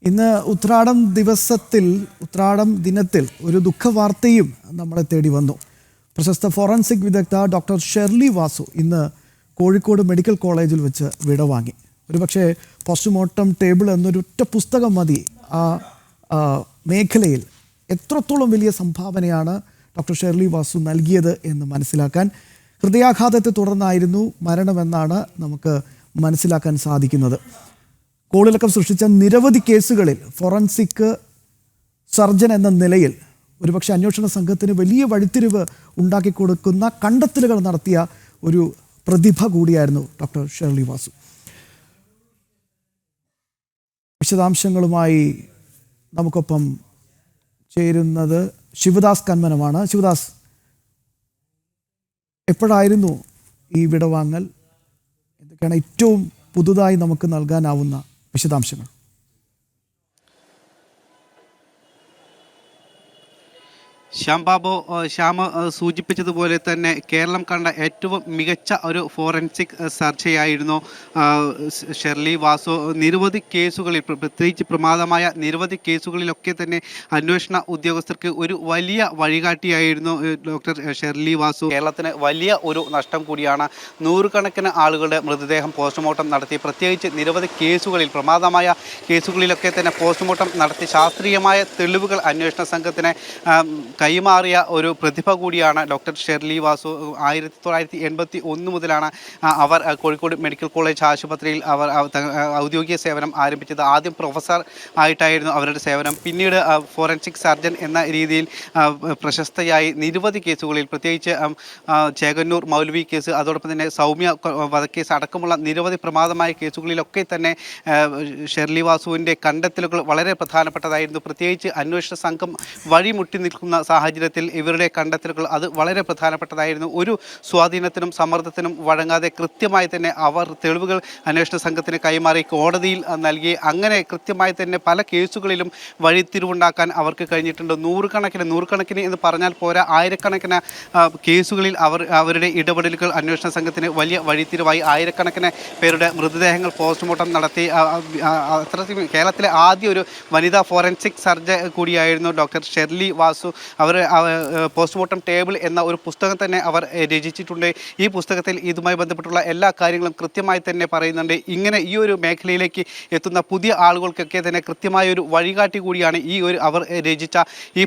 ഇന്ന് ഉത്രാടം ദിനത്തിൽ ഒരു ദുഃഖവാർത്തയും നമ്മളെ തേടി വന്നു. പ്രശസ്ത ഫോറൻസിക് വിദഗ്ധ ഡോക്ടർ ഷെർലി വാസു ഇന്ന് കോഴിക്കോട് മെഡിക്കൽ കോളേജിൽ വെച്ച് വിടവാങ്ങി. ഒരുപക്ഷെ പോസ്റ്റ്മോർട്ടം ടേബിൾ എന്നൊരൊറ്റ പുസ്തകം മതി ആ മേഖലയിൽ എത്രത്തോളം വലിയ സംഭാവനയാണ് ഡോക്ടർ ഷെർലി വാസു നൽകിയത് എന്ന് മനസ്സിലാക്കാൻ. ഹൃദയാഘാതത്തെ തുടർന്നായിരുന്നു മരണമെന്നാണ് നമുക്ക് മനസ്സിലാക്കാൻ സാധിക്കുന്നത്. കോളിളക്കം സൃഷ്ടിച്ച നിരവധി കേസുകളിൽ ഫോറൻസിക് സർജൻ എന്ന നിലയിൽ ഒരുപക്ഷെ അന്വേഷണ സംഘത്തിന് വലിയ വഴിത്തിരിവ് ഉണ്ടാക്കിക്കൊടുക്കുന്ന കണ്ടെത്തലുകൾ നടത്തിയ ഒരു പ്രതിഭ കൂടിയായിരുന്നു ഡോക്ടർ ഷെർലി വാസു. വിശദാംശങ്ങളുമായി നമുക്കൊപ്പം ചേരുന്നത് ശിവദാസ് കന്മനമാണ്. ശിവദാസ്, എപ്പോഴായിരുന്നു ഈ വിടവാങ്ങൽ? എന്തൊക്കെയാണ് ഏറ്റവും പുതുതായി നമുക്ക് നൽകാനാവുന്ന വിശദാംശങ്ങൾ? ശ്യാമ സൂചിപ്പിച്ചതുപോലെ തന്നെ കേരളം കണ്ട ഏറ്റവും മികച്ച ഒരു ഫോറൻസിക് സർജനായിരുന്നു ഷെർലി വാസു. നിരവധി കേസുകളിൽ, പ്രത്യേകിച്ച് പ്രമാദമായ നിരവധി കേസുകളിലൊക്കെ തന്നെ അന്വേഷണ ഉദ്യോഗസ്ഥർക്ക് ഒരു വലിയ വഴികാട്ടിയായിരുന്നു ഡോക്ടർ ഷെർലി വാസു. കേരളത്തിന് വലിയ ഒരു നഷ്ടം കൂടിയാണ്. നൂറുകണക്കിന് ആളുകളുടെ മൃതദേഹം പോസ്റ്റ്മോർട്ടം നടത്തി, പ്രത്യേകിച്ച് നിരവധി കേസുകളിൽ, പ്രമാദമായ കേസുകളിലൊക്കെ തന്നെ പോസ്റ്റ്മോർട്ടം നടത്തി ശാസ്ത്രീയമായ തെളിവുകൾ അന്വേഷണ സംഘത്തിന് കൈമാറിയ ഒരു പ്രതിഭ കൂടിയാണ് ഡോക്ടർ ഷെർലി വാസു. 1981 മുതലാണ് അവർ കോഴിക്കോട് മെഡിക്കൽ കോളേജ് ആശുപത്രിയിൽ അവർ ഔദ്യോഗിക സേവനം ആരംഭിച്ചത്. ആദ്യം പ്രൊഫസർ ആയിട്ടായിരുന്നു അവരുടെ സേവനം. പിന്നീട് ഫോറൻസിക് സർജൻ എന്ന രീതിയിൽ പ്രശസ്തയായി നിരവധി കേസുകളിൽ, പ്രത്യേകിച്ച് ചേകന്നൂർ മൗലവി കേസ്, അതോടൊപ്പം തന്നെ സൗമ്യ വധക്കേസ് അടക്കമുള്ള നിരവധി പ്രമാദമായ കേസുകളിലൊക്കെ തന്നെ ഷെർലി വാസുവിൻ്റെ കണ്ടെത്തലുകൾ വളരെ പ്രധാനപ്പെട്ടതായിരുന്നു. പ്രത്യേകിച്ച് അന്വേഷണ സംഘം വഴിമുട്ടി നിൽക്കുന്ന സാഹചര്യത്തിൽ ഇവരുടെ കണ്ടെത്തലുകൾ അത് വളരെ പ്രധാനപ്പെട്ടതായിരുന്നു. ഒരു സ്വാധീനത്തിനും സമ്മർദ്ദത്തിനും വഴങ്ങാതെ കൃത്യമായി തന്നെ അവർ തെളിവുകൾ അന്വേഷണ സംഘത്തിന് കൈമാറി കോടതിയിൽ നൽകി. അങ്ങനെ കൃത്യമായി തന്നെ പല കേസുകളിലും വഴിത്തിരിവുണ്ടാക്കാൻ അവർക്ക് കഴിഞ്ഞിട്ടുണ്ട്. നൂറുകണക്കിന് എന്ന് പറഞ്ഞാൽ പോരാ, ആയിരക്കണക്കിന് കേസുകളിൽ അവരുടെ ഇടപെടലുകൾ അന്വേഷണ സംഘത്തിന് വലിയ വഴിത്തിരിവായി. ആയിരക്കണക്കിന് പേരുടെ മൃതദേഹങ്ങൾ പോസ്റ്റ്മോർട്ടം നടത്തി. അത്തരത്തിൽ കേരളത്തിലെ ആദ്യ ഒരു വനിതാ ഫോറൻസിക് സർജൻ കൂടിയായിരുന്നു ഡോക്ടർ ഷെർലി വാസു. അവർ പോസ്റ്റ്മോർട്ടം ടേബിൾ എന്ന ഒരു പുസ്തകം തന്നെ അവർ രചിച്ചിട്ടുണ്ട്. ഈ പുസ്തകത്തിൽ ഇതുമായി ബന്ധപ്പെട്ടുള്ള എല്ലാ കാര്യങ്ങളും കൃത്യമായി തന്നെ പറയുന്നുണ്ട്. ഇങ്ങനെ ഈ ഒരു മേഖലയിലേക്ക് എത്തുന്ന പുതിയ ആളുകൾക്കൊക്കെ തന്നെ കൃത്യമായ ഒരു വഴികാട്ടി കൂടിയാണ് അവർ രചിച്ച ഈ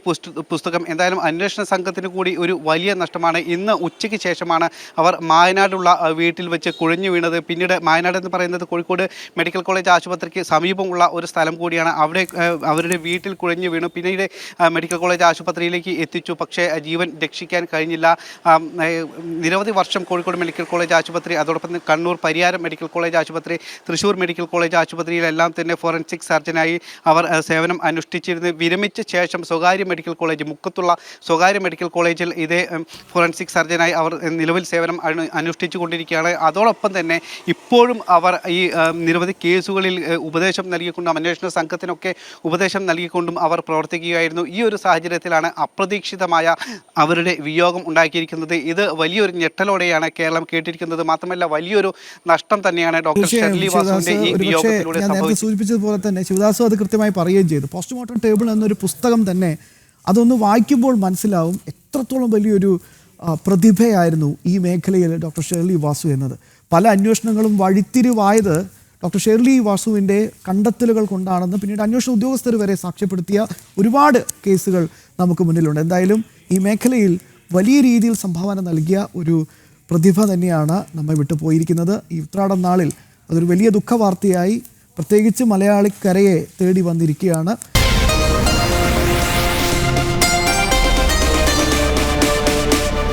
പുസ്തകം. എന്തായാലും അന്വേഷണ സംഘത്തിന് കൂടി ഒരു വലിയ നഷ്ടമാണ്. ഇന്ന് ഉച്ചയ്ക്ക് ശേഷമാണ് അവർ മായനാടുള്ള വീട്ടിൽ വെച്ച് കുഴഞ്ഞു വീണത്. പിന്നീട് മായനാട് എന്ന് പറയുന്നത് കോഴിക്കോട് മെഡിക്കൽ കോളേജ് ആശുപത്രിക്ക് സമീപമുള്ള ഒരു സ്ഥലം കൂടിയാണ്. അവിടെ അവരുടെ വീട്ടിൽ കുഴഞ്ഞു വീണു. പിന്നീട് മെഡിക്കൽ കോളേജ് ആശുപത്രിയിലേക്ക് എത്തിച്ചു. പക്ഷേ ജീവൻ രക്ഷിക്കാൻ കഴിഞ്ഞില്ല. നിരവധി വർഷം കോഴിക്കോട് മെഡിക്കൽ കോളേജ് ആശുപത്രി, അതോടൊപ്പം തന്നെ കണ്ണൂർ പരിയാരം മെഡിക്കൽ കോളേജ് ആശുപത്രി, തൃശ്ശൂർ മെഡിക്കൽ കോളേജ് ആശുപത്രിയിലെല്ലാം തന്നെ ഫോറൻസിക് സർജനായി അവർ സേവനം അനുഷ്ഠിച്ചിരുന്നു. വിരമിച്ച ശേഷം സ്വകാര്യ മെഡിക്കൽ കോളേജ്, മുക്കത്തുള്ള സ്വകാര്യ മെഡിക്കൽ കോളേജിൽ ഇതേ ഫോറൻസിക് സർജനായി അവർ നിലവിൽ സേവനം അനുഷ്ഠിച്ചു കൊണ്ടിരിക്കുകയാണ്. അതോടൊപ്പം തന്നെ ഇപ്പോഴും അവർ ഈ നിരവധി കേസുകളിൽ ഉപദേശം നൽകിക്കൊണ്ടും അന്വേഷണ സംഘത്തിനൊക്കെ ഉപദേശം നൽകിക്കൊണ്ടും അവർ പ്രവർത്തിക്കുകയായിരുന്നു. ഈ ഒരു സാഹചര്യത്തിലാണ് അപ്രതീക്ഷിതമായ അവരുടെ വിയോഗം ഉണ്ടാക്കിയിരിക്കുന്നത്. ഇത് വലിയൊരു ഞെട്ടലോടെയാണ് കേരളം കേട്ടിരിക്കുന്നത്. മാത്രമല്ല വലിയൊരു നഷ്ടം തന്നെയാണ് ഡോക്ടർ ഷെർലി വാസുവിന്റെ ഈ വിയോഗത്തിലൂടെ സൂചിപ്പിച്ചതുപോലെ തന്നെ ശിവദാസു അത് കൃത്യമായി പറയുകയും ചെയ്തു. പോസ്റ്റ്മോർട്ടം ടേബിൾ എന്നൊരു പുസ്തകം തന്നെ അതൊന്ന് വായിക്കുമ്പോൾ മനസ്സിലാവും എത്രത്തോളം വലിയൊരു പ്രതിഭയായിരുന്നു ഈ മേഖലയിൽ ഡോക്ടർ ഷെർലി വാസു എന്നത്. പല അന്വേഷണങ്ങളും വഴിത്തിരിവായത് ഡോക്ടർ ഷെർലി വാസുവിൻ്റെ കണ്ടെത്തലുകൾ കൊണ്ടാണെന്ന് പിന്നീട് അന്വേഷണ ഉദ്യോഗസ്ഥർ വരെ സാക്ഷ്യപ്പെടുത്തിയ ഒരുപാട് കേസുകൾ നമുക്ക് മുന്നിലുണ്ട്. എന്തായാലും ഈ മേഖലയിൽ വലിയ രീതിയിൽ സംഭാവന നൽകിയ ഒരു പ്രതിഭ തന്നെയാണ് നമ്മെ വിട്ടു പോയിരിക്കുന്നത്. ഈ ഉത്രാടം നാളിൽ അതൊരു വലിയ ദുഃഖവാർത്തയായി പ്രത്യേകിച്ച് മലയാളിക്കരയെ തേടി വന്നിരിക്കുകയാണ്.